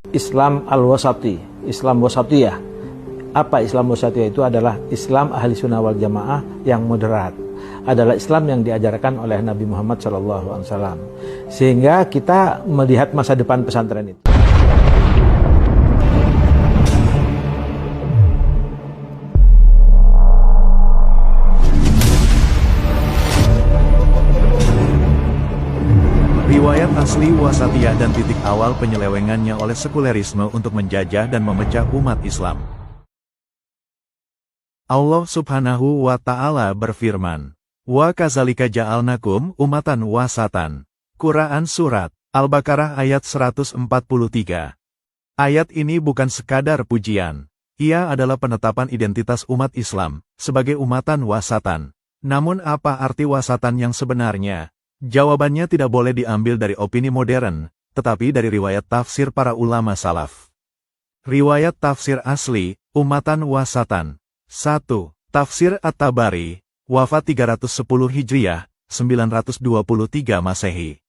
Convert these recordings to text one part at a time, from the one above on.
Islam al-wasati, Islam wasatiyah. Apa Islam wasatiyah itu? Adalah Islam ahli sunnah wal jamaah yang moderat. Adalah Islam yang diajarkan oleh Nabi Muhammad SAW. Sehingga kita melihat masa depan pesantren itu. Riwayat asli wasatiyah dan titik awal penyelewengannya oleh sekulerisme untuk menjajah dan memecah umat Islam. Allah Subhanahu wa Ta'ala berfirman, "Wa kazalika ja'alnakum umatan wasatan." Quran Surat Al-Baqarah ayat 143. Ayat ini bukan sekadar pujian. Ia adalah penetapan identitas umat Islam sebagai umatan wasatan. Namun apa arti wasatan yang sebenarnya? Jawabannya tidak boleh diambil dari opini modern, tetapi dari riwayat tafsir para ulama salaf. Riwayat tafsir asli, umatan wasatan. 1. Tafsir At-Tabari, wafat 310 Hijriah, 923 Masehi.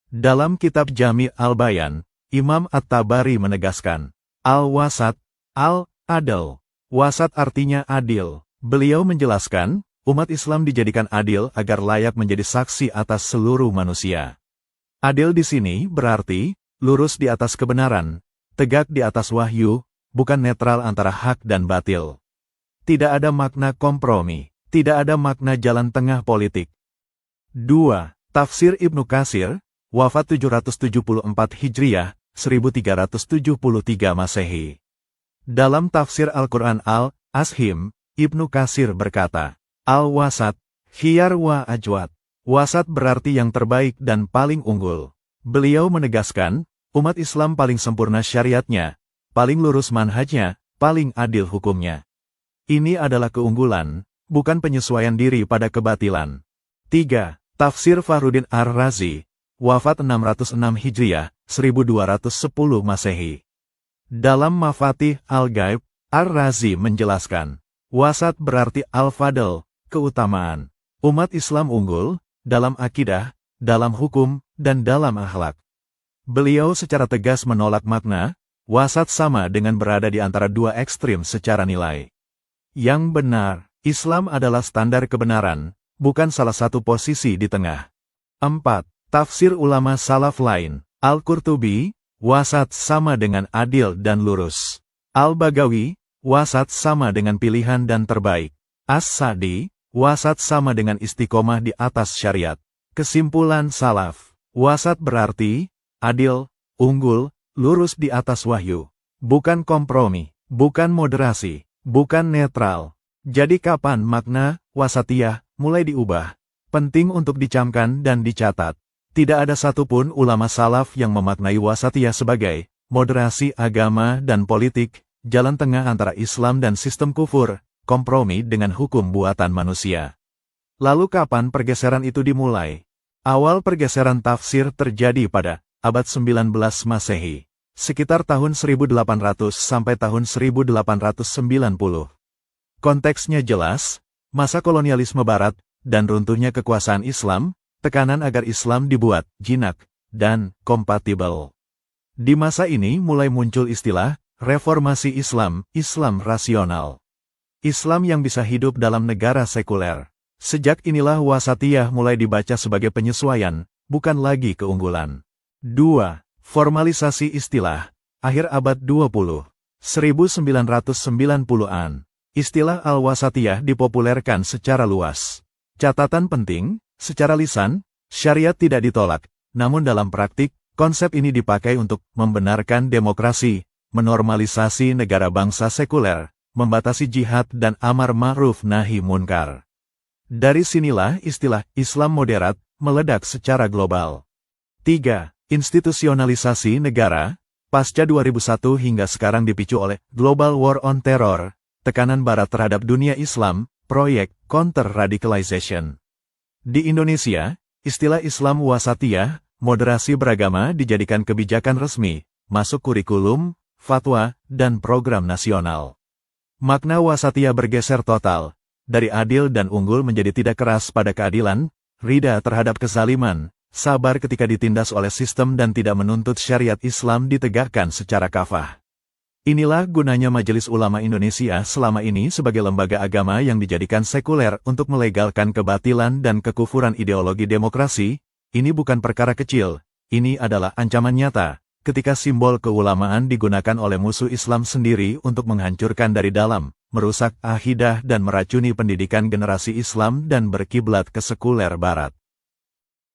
Dalam kitab Jami' Al-Bayan, Imam At-Tabari menegaskan, Al-Wasat, Al-Adl. Wasat artinya adil. Beliau menjelaskan, umat Islam dijadikan adil agar layak menjadi saksi atas seluruh manusia. Adil di sini berarti lurus di atas kebenaran, tegak di atas wahyu, bukan netral antara hak dan batil. Tidak ada makna kompromi, tidak ada makna jalan tengah politik. 2. Tafsir Ibnu Katsir, wafat 774 Hijriah, 1373 Masehi. Dalam tafsir Al-Quran Al-Ashim, Ibnu Katsir berkata, Al-Wasat, khiyar wa ajwad. Wasat berarti yang terbaik dan paling unggul. Beliau menegaskan, umat Islam paling sempurna syariatnya, paling lurus manhajnya, paling adil hukumnya. Ini adalah keunggulan, bukan penyesuaian diri pada kebatilan. 3. Tafsir Fakhruddin Ar-Razi, wafat 606 Hijriah, 1210 Masehi. Dalam Mafatih Al-Ghaib, Ar-Razi menjelaskan, wasat berarti al-fadl, keutamaan. Umat Islam unggul, dalam akidah, dalam hukum, dan dalam akhlak. Beliau secara tegas menolak makna, wasat sama dengan berada di antara dua ekstrim secara nilai. Yang benar, Islam adalah standar kebenaran, bukan salah satu posisi di tengah. 4. Tafsir ulama salaf lain, Al-Qurtubi, wasat sama dengan adil dan lurus. Al-Bagawi, wasat sama dengan pilihan dan terbaik. As-Sa'di, wasat sama dengan istiqomah di atas syariat. Kesimpulan salaf, wasat berarti adil, unggul, lurus di atas wahyu. Bukan kompromi, bukan moderasi, bukan netral. Jadi kapan makna wasatiyah mulai diubah? Penting untuk dicamkan dan dicatat. Tidak ada satupun ulama salaf yang memaknai wasatiyah sebagai moderasi agama dan politik, jalan tengah antara Islam dan sistem kufur, kompromi dengan hukum buatan manusia. Lalu kapan pergeseran itu dimulai? Awal pergeseran tafsir terjadi pada abad 19 Masehi, sekitar tahun 1800 sampai tahun 1890. Konteksnya jelas, masa kolonialisme barat, dan runtuhnya kekuasaan Islam, tekanan agar Islam dibuat jinak dan kompatibel. Di masa ini mulai muncul istilah reformasi Islam, Islam rasional. Islam yang bisa hidup dalam negara sekuler. Sejak inilah wasatiyah mulai dibaca sebagai penyesuaian, bukan lagi keunggulan. 2. Formalisasi istilah. Akhir abad 20. 1990-an. Istilah al-wasatiyah dipopulerkan secara luas. Catatan penting, secara lisan, syariat tidak ditolak, namun dalam praktik, konsep ini dipakai untuk membenarkan demokrasi, menormalisasi negara bangsa sekuler, membatasi jihad dan amar ma'ruf nahi munkar. Dari sinilah istilah Islam moderat meledak secara global. 3. Institusionalisasi negara, pasca 2001 hingga sekarang dipicu oleh Global War on Terror, tekanan barat terhadap dunia Islam, proyek counter-radicalization. Di Indonesia, istilah Islam wasatiyah, moderasi beragama dijadikan kebijakan resmi, masuk kurikulum, fatwa, dan program nasional. Makna wasatiyah bergeser total, dari adil dan unggul menjadi tidak keras pada keadilan, rida terhadap kezaliman, sabar ketika ditindas oleh sistem dan tidak menuntut syariat Islam ditegakkan secara kafah. Inilah gunanya Majelis Ulama Indonesia selama ini sebagai lembaga agama yang dijadikan sekuler untuk melegalkan kebatilan dan kekufuran ideologi demokrasi. Ini bukan perkara kecil, ini adalah ancaman nyata, ketika simbol keulamaan digunakan oleh musuh Islam sendiri untuk menghancurkan dari dalam, merusak akidah dan meracuni pendidikan generasi Islam dan berkiblat ke sekuler Barat.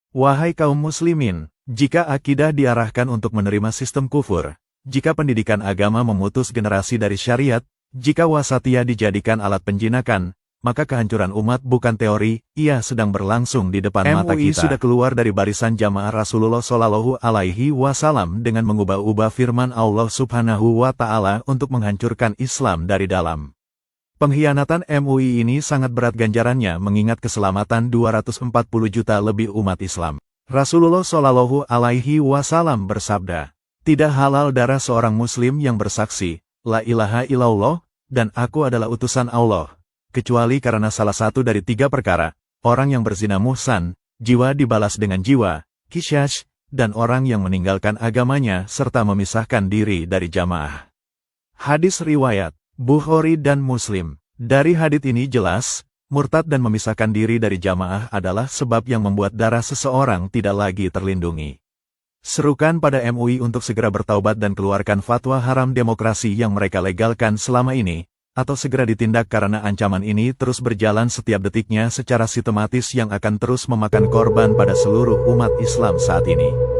Wahai kaum muslimin, jika akidah diarahkan untuk menerima sistem kufur, jika pendidikan agama memutus generasi dari syariat, jika wasatiyah dijadikan alat penjinakan, maka kehancuran umat bukan teori, ia sedang berlangsung di depan mata kita. MUI sudah keluar dari barisan jamaah Rasulullah Shallallahu Alaihi Wasallam dengan mengubah-ubah firman Allah Subhanahu wa Ta'ala untuk menghancurkan Islam dari dalam. Pengkhianatan MUI ini sangat berat ganjarannya mengingat keselamatan 240 juta lebih umat Islam. Rasulullah Shallallahu Alaihi Wasallam bersabda, "Tidak halal darah seorang muslim yang bersaksi, La ilaha illallah, dan aku adalah utusan Allah, kecuali karena salah satu dari 3 perkara, orang yang berzina muhsan, jiwa dibalas dengan jiwa, kisyash, dan orang yang meninggalkan agamanya serta memisahkan diri dari jamaah." Hadis riwayat Bukhari dan Muslim. Dari hadits ini jelas, murtad dan memisahkan diri dari jamaah adalah sebab yang membuat darah seseorang tidak lagi terlindungi. Serukan pada MUI untuk segera bertaubat dan keluarkan fatwa haram demokrasi yang mereka legalkan selama ini, atau segera ditindak karena ancaman ini terus berjalan setiap detiknya secara sistematis yang akan terus memakan korban pada seluruh umat Islam saat ini.